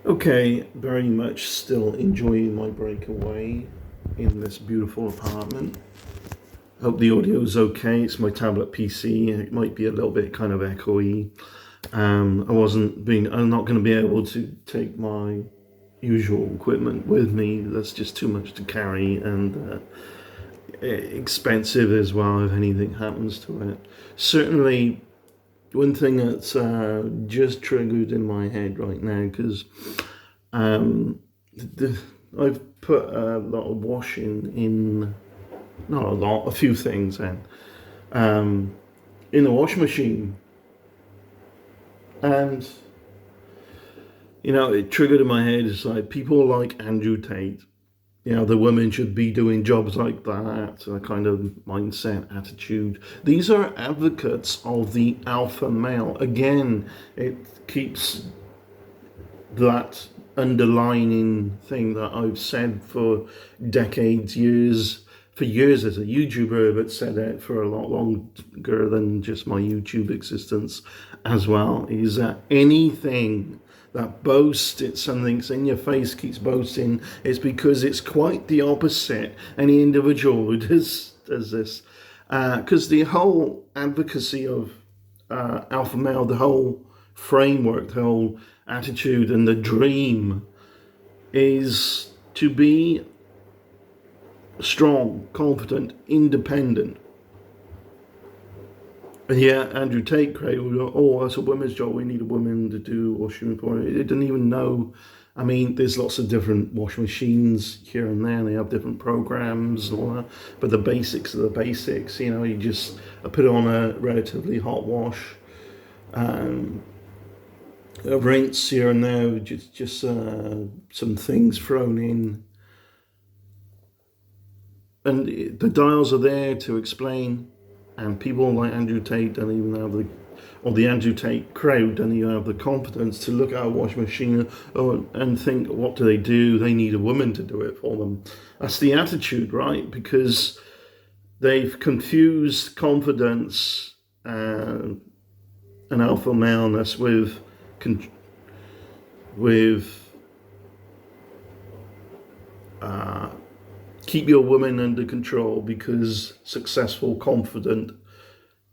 Okay, very much still enjoying my breakaway in this beautiful apartment. Hope the audio is okay. It's my tablet PC. It might be a little bit kind of echoey. I'm not going to be able to take my usual equipment with me. That's just too much to carry and expensive as well if anything happens to it. Certainly, one thing that's just triggered in my head right now because um, I've put a lot of washing in, not a lot, a few things um, in the washing machine. And, it triggered in my head. It's like people like Andrew Tate. The women should be doing jobs like that, a kind of mindset, attitude. These are advocates of the alpha male. Again, it keeps that underlining thing that I've said for decades, for years as a YouTuber, but said it for a lot longer than just my YouTube existence as well, is that anything that boasts it's something that's in your face keeps boasting, it's because it's quite the opposite. Any individual who does this, because the whole advocacy of alpha male, the whole framework, the whole attitude and the dream is to be strong, confident, independent. And yeah, Andrew Tate created, oh, that's a women's job. We need a woman to do washing for it. It didn't even know. I mean, there's lots of different washing machines here and there. And they have different programs and all that. But the basics are the basics. You just put on a relatively hot wash. A rinse here and there, just some things thrown in, and the dials are there to explain. And people like Andrew Tate don't even have the Andrew Tate crowd don't even have the confidence to look at a washing machine and think, what do they do? They need a woman to do it for them. That's the attitude, right? Because they've confused confidence and alpha maleness with keep your woman under control, because successful, confident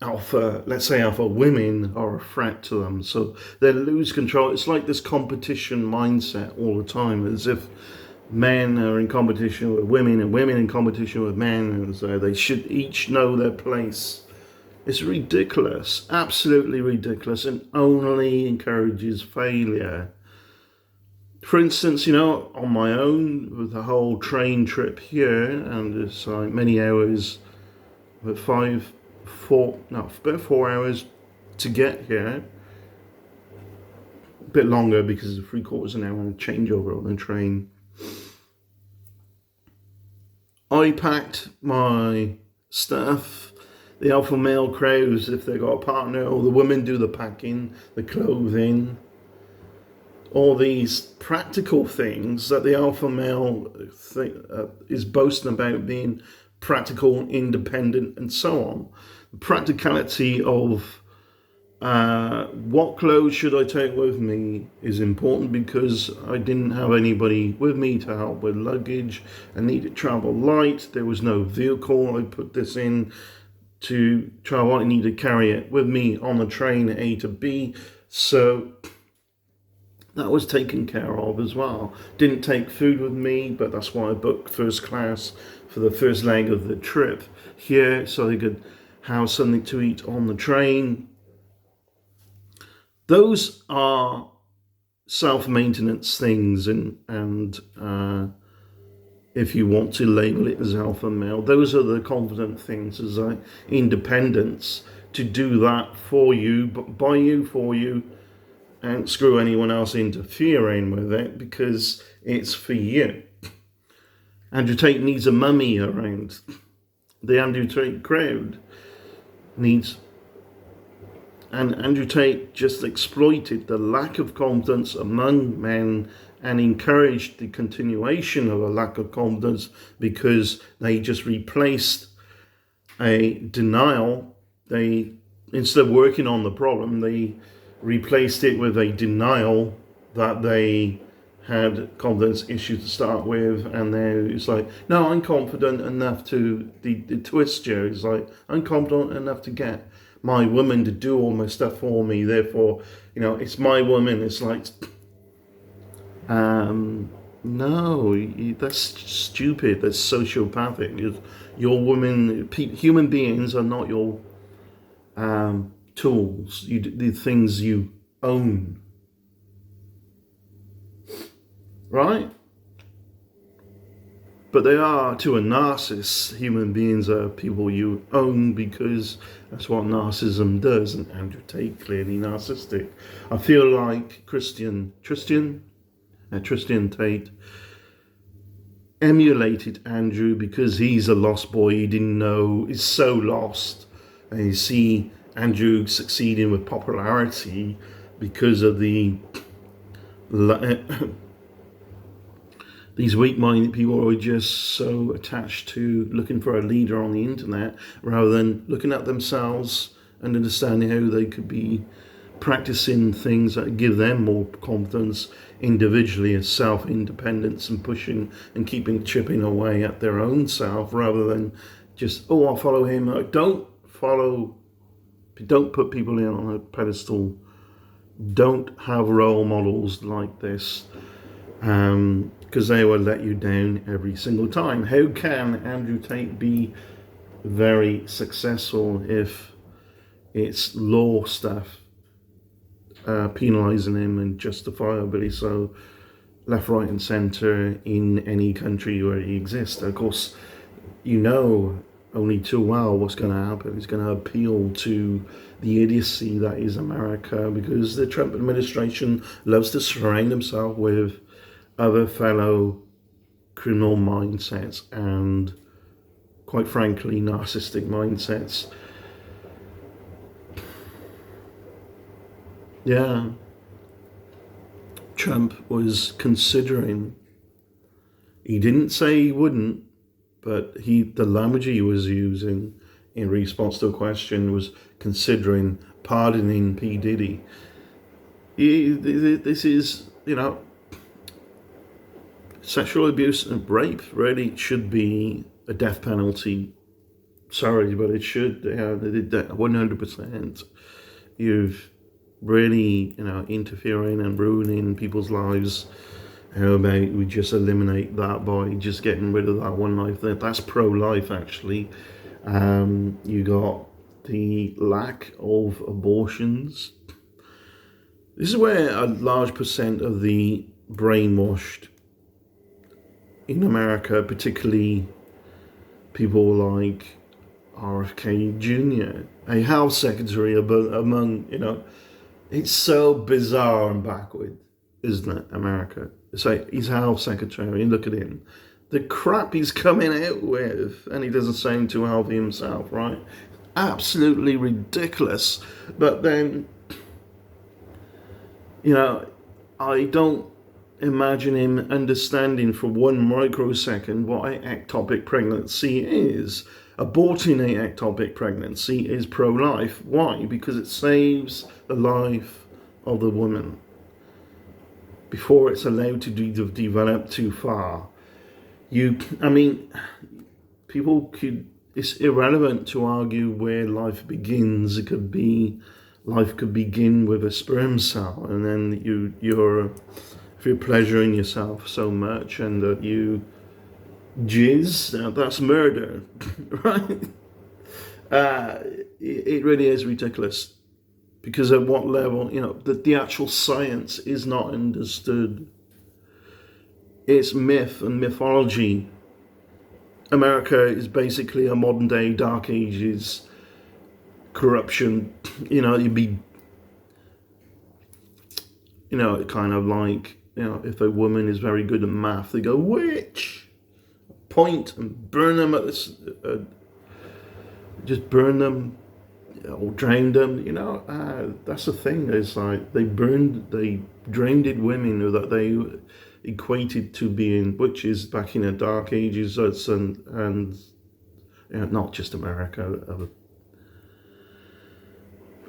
let's say alpha women are a threat to them. So they lose control. It's like this competition mindset all the time, as if men are in competition with women and women in competition with men, and so they should each know their place. It's ridiculous, absolutely ridiculous, and only encourages failure. For instance, on my own with the whole train trip here, and it's like many hours, but about 4 hours to get here. A bit longer because of 3/4 an hour changeover on the train. I packed my stuff. The alpha male crowds, if they got a partner, or the women do the packing, the clothing, all these practical things that the alpha male is boasting about being practical, independent, and so on. The practicality of what clothes should I take with me is important, because I didn't have anybody with me to help with luggage. I needed to travel light. There was no vehicle. I put this in to travel. I need to carry it with me on the train A to B. So that was taken care of as well. Didn't take food with me, but that's why I booked first class for the first leg of the trip here, so I could have something to eat on the train. Those are self-maintenance things, and if you want to label it as alpha male, those are the confident things, as independence, to do that for you, by you, for you, and screw anyone else interfering with it, because it's for you. Andrew Tate needs a mummy around. The Andrew Tate crowd needs. And Andrew Tate just exploited the lack of confidence among men and encouraged the continuation of a lack of confidence, because they just replaced a denial. Instead of working on the problem, they replaced it with a denial that they had confidence issues to start with, and now it's like, no, I'm confident enough to the twist you. It's like, I'm confident enough to get my woman to do all my stuff for me. Therefore, it's my woman. It's like, no, that's stupid. That's sociopathic. Your woman, human beings are not your tools. The things you own. Right? But they are, to a narcissist, human beings are people you own, because that's what narcissism does. And Andrew Tate, clearly narcissistic. I feel like Tristan Tate emulated Andrew because he's a lost boy. He didn't know, he's so lost. And you see Andrew succeeding with popularity because of these weak-minded people are just so attached to looking for a leader on the internet rather than looking at themselves and understanding how they could be practicing things that give them more confidence individually as self-independence, and pushing and chipping away at their own self rather than just, I'll follow him. Don't put people in on a pedestal. Don't have role models like this. Because they will let you down every single time. How can Andrew Tate be very successful if it's law stuff penalising him, and justifiably so, left, right and centre in any country where he exists? Of course, only too well what's going to happen. He's going to appeal to the idiocy that is America, because the Trump administration loves to surround himself with other fellow criminal mindsets and, quite frankly, narcissistic mindsets. Yeah. Trump was considering, he didn't say he wouldn't, but the language he was using in response to a question was considering pardoning P. Diddy. This is, sexual abuse and rape really should be a death penalty. Sorry, but it should. 100%. You've really, interfering and ruining people's lives. How about we just eliminate that by just getting rid of that one life? That's pro-life, actually. You got the lack of abortions. This is where a large percent of the brainwashed in America, particularly people like RFK Jr., a health secretary among, it's so bizarre and backward, isn't it, America? It's like, he's health secretary, and look at him. The crap he's coming out with, and he doesn't sound too healthy himself, right? Absolutely ridiculous. But then, I don't imagine him understanding for 1 microsecond what an ectopic pregnancy is. Aborting an ectopic pregnancy is pro-life. Why? Because it saves the life of the woman before it's allowed to develop too far. People it's irrelevant to argue where life begins. Life could begin with a sperm cell, and then if you're pleasuring yourself so much and that you jizz, that's murder, right? It really is ridiculous, because at what level, the actual science is not understood. It's myth and mythology. America is basically a modern day Dark Ages corruption. You'd be, kind of like, if a woman is very good at math, they go, witch! Point and burn them at this, just burn them or drown them. That's the thing. It's like they drowned women that they equated to being witches back in the Dark Ages, and not just America.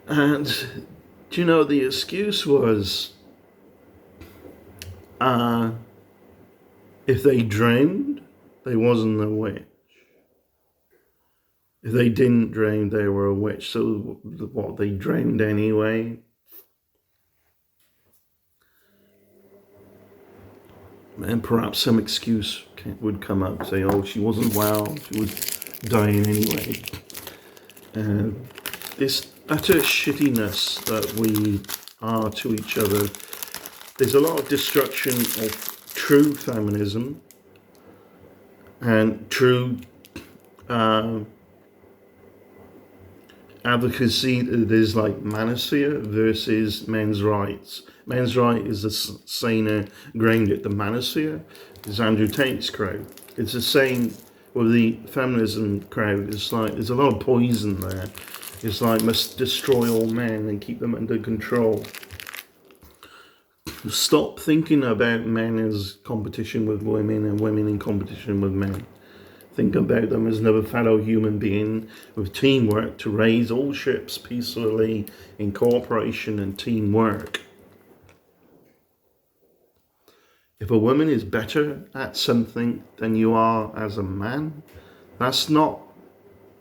And the excuse was, Uh, if they dreamed, they wasn't a witch. If they didn't dream, they were a witch. So what, they dreamed anyway? And perhaps some excuse would come up, say, oh, she wasn't well, she was dying anyway. This utter shittiness that we are to each other. There's a lot of destruction of true feminism and true advocacy. There's like manosphere versus men's rights. Men's right is the saner grained it. The manosphere is Andrew Tate's crowd. It's the same with the feminism crowd. It's like there's a lot of poison there. It's like must destroy all men and keep them under control. Stop thinking about men as competition with women and women in competition with men. Think about them as another fellow human being with teamwork to raise all ships peacefully in cooperation and teamwork. If a woman is better at something than you are as a man, that's not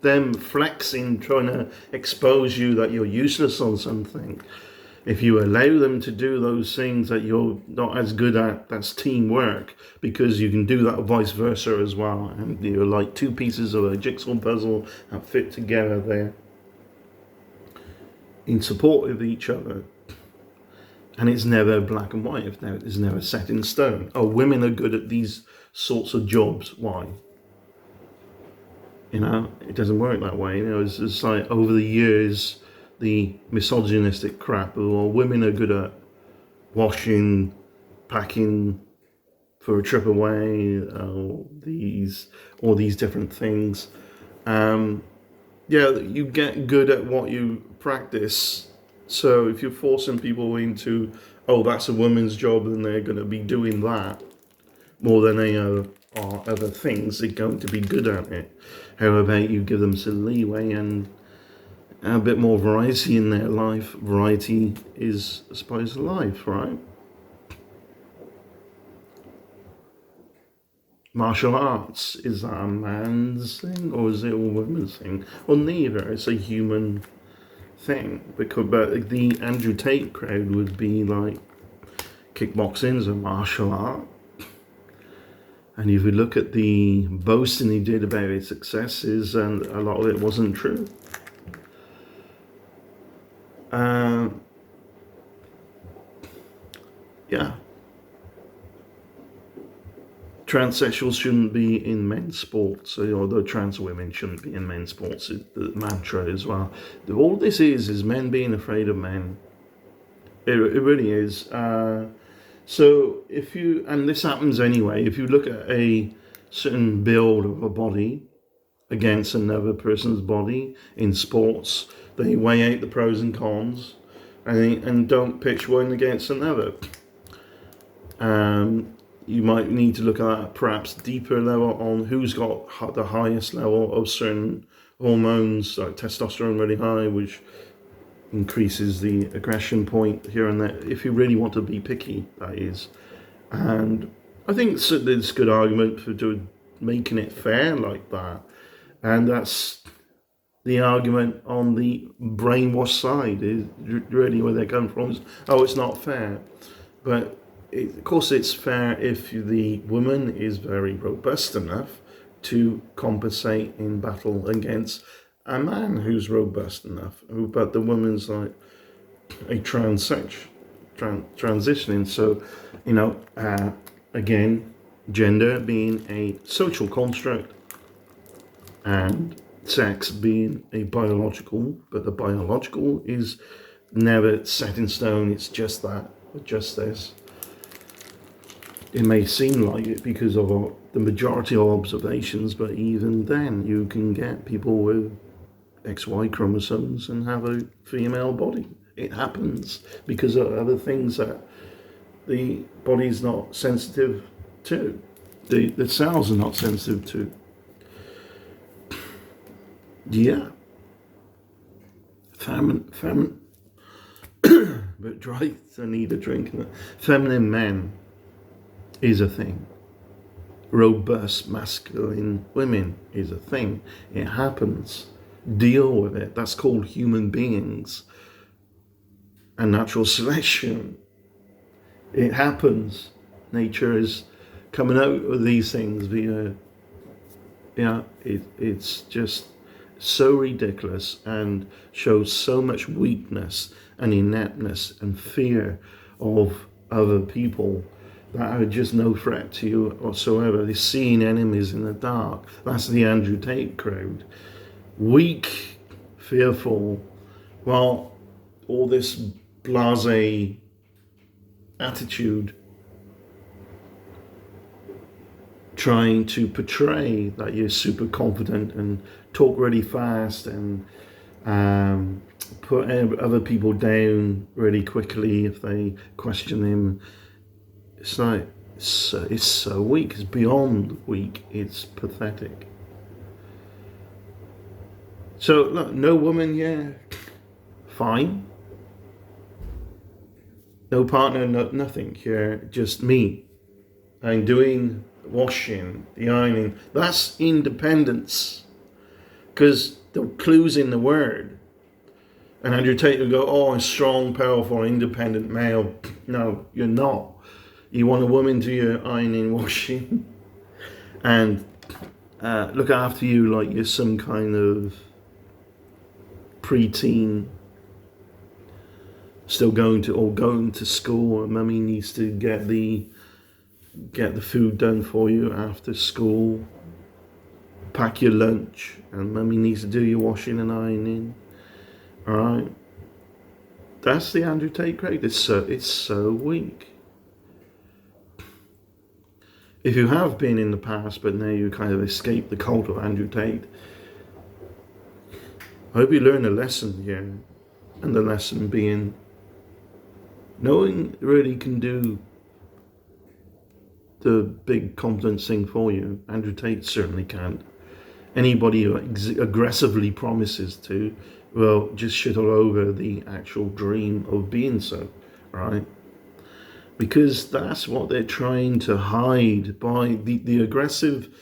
them flexing, trying to expose you that you're useless on something. If you allow them to do those things that you're not as good at, that's teamwork, because you can do that vice versa as well. And you're like two pieces of a jigsaw puzzle that fit together there in support of each other. And it's never black and white. It's never set in stone. Oh, women are good at these sorts of jobs. Why? You know, it doesn't work that way. You know, it's like over the years, the misogynistic crap, or women are good at washing, packing for a trip away, all these different things. Yeah, you get good at what you practice. So if you're forcing people into, oh, that's a woman's job, and they're going to be doing that more than they are other things, they're going to be good at it. How about you give them some leeway and a bit more variety in their life? Variety is, I suppose, life, right? Martial arts, is that a man's thing or is it a woman's thing? Well, neither. It's a human thing. But the Andrew Tate crowd would be like, kickboxing is a martial art. And if you look at the boasting he did about his successes, and a lot of it wasn't true. Yeah. Transsexuals shouldn't be in men's sports, although trans women shouldn't be in men's sports. It's the mantra as well. All this is men being afraid of men. It really is. So if you, and this happens anyway, if you look at a certain build of a body against another person's body in sports, they weigh out the pros and cons and don't pitch one against another. You might need to look at that perhaps deeper level on who's got the highest level of certain hormones, like testosterone really high, which increases the aggression point here and there, if you really want to be picky, that is. And I think there's a good argument for making it fair like that. And that's the argument on the brainwash side, is really where they come from. Oh, it's not fair. But of course it's fair if the woman is very robust enough to compensate in battle against a man who's robust enough. But the woman's like a transitioning. So, you know, again, gender being a social construct and sex being a biological, but the biological is never set in stone. It's just that, just this. It may seem like it because of the majority of observations, but even then you can get people with XY chromosomes and have a female body. It happens because of other things that the body's not sensitive to. The cells are not sensitive to. Yeah. But dry, I need a drink. Feminine men. is a thing. Robust masculine women is a thing. It happens. Deal with it. That's called human beings and natural selection. It happens. Nature is coming out of these things via, it's just so ridiculous and shows so much weakness and ineptness and fear of other people that are just no threat to you whatsoever. They're seeing enemies in the dark. That's the Andrew Tate crowd. Weak, fearful, well, all this blasé attitude, trying to portray that you're super confident and talk really fast and put other people down really quickly if they question him. It's like, it's so weak. It's beyond weak. It's pathetic. So look, no woman, yeah, fine. No partner, nothing here, just me. I'm doing washing, the ironing. That's independence. Because the clue's in the word. And Andrew Tate will go, oh, I'm strong, powerful, independent male. No, you're not. You want a woman do your ironing, washing, and look after you like you're some kind of preteen still going to school, and mummy needs to get the food done for you after school, pack your lunch, and mummy needs to do your washing and ironing. All right, that's the Andrew Tate crowd. It's so weak. If you have been in the past, but now you kind of escaped the cult of Andrew Tate, I hope you learn a lesson here, and the lesson being, no one really can do the big confidence thing for you. Andrew Tate certainly can't. Anybody who aggressively promises to, well, just shit all over the actual dream of being so, right? Because that's what they're trying to hide by the aggressive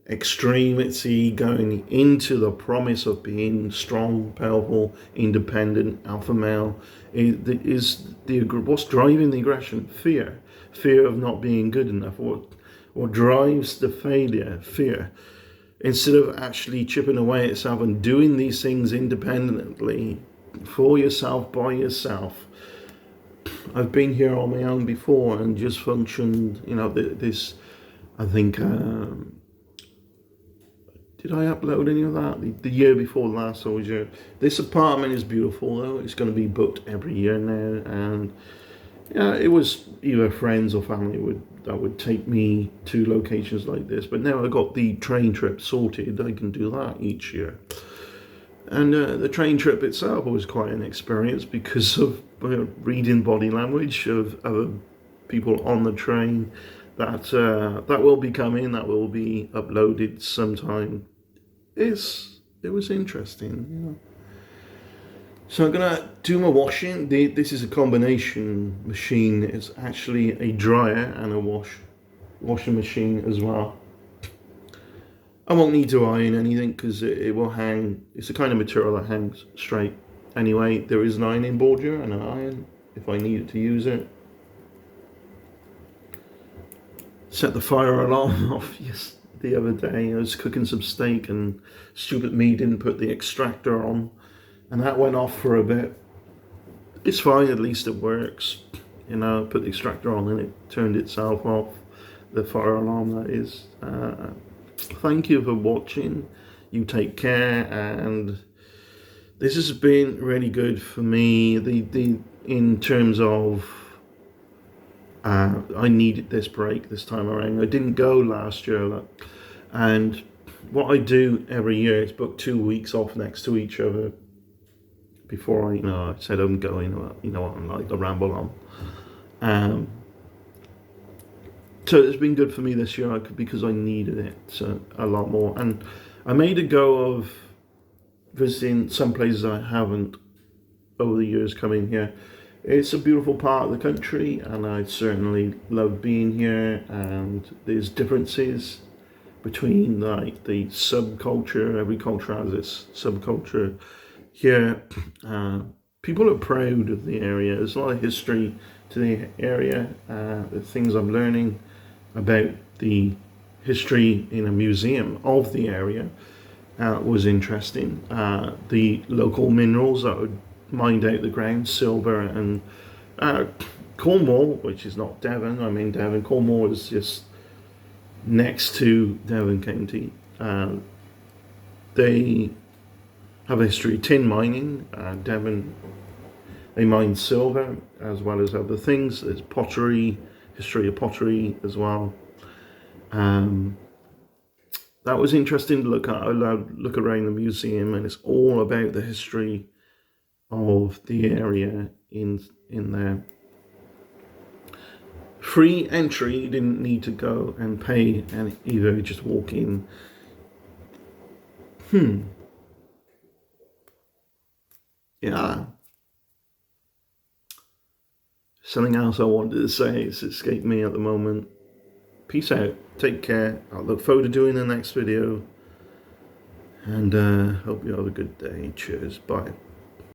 extremity going into the promise of being strong, powerful, independent, alpha male. What's driving the aggression? Fear of not being good enough. What drives the failure? Fear. Instead of actually chipping away at itself and doing these things independently, for yourself, by yourself. I've been here on my own before and just functioned, this, I think, did I upload any of that? The year before last, I was here. This apartment is beautiful though. It's going to be booked every year now, and it was either friends or family that would take me to locations like this. But now I got the train trip sorted, I can do that each year. And the train trip itself was quite an experience because of reading body language of other people on the train. That will be coming. That will be uploaded sometime. It was interesting. So I'm gonna do my washing. This is a combination machine. It's actually a dryer and a washing machine as well. I won't need to iron anything because it will hang. It's the kind of material that hangs straight. Anyway, there is an ironing board here and an iron if I needed to use it. Set the fire alarm off. Yes, the other day I was cooking some steak and stupid me didn't put the extractor on, and that went off for a bit. It's fine, at least it works. Put the extractor on and it turned itself off. The fire alarm, that is. Thank you for watching. You take care, and this has been really good for me. In terms of I needed this break this time around. I didn't go last year, and what I do every year is book 2 weeks off next to each other. Before I said I'm going, I'm like, I ramble on. So it's been good for me this year because I needed it a lot more. And I made a go of visiting some places I haven't over the years coming here. It's a beautiful part of the country, and I certainly love being here. And there's differences between like the subculture. Every culture has its subculture. Here, people are proud of the area. There's a lot of history to the area. The things I'm learning about the history in a museum of the area was interesting. The local minerals that would mined out the ground, silver and Cornwall, which is not Devon. I'm in Devon. Cornwall is just next to Devon County. They have a history of tin mining. Devon, they mine silver as well as other things. There's pottery, history of pottery as well. That was interesting to look at. I look around the museum, and it's all about the history of the area in there. Free entry, you didn't need to go and pay, and either just walk in. Yeah. Something else I wanted to say, it's escaped me at the moment. Peace out. Take care. I'll look forward to doing the next video. And hope you have a good day. Cheers. Bye.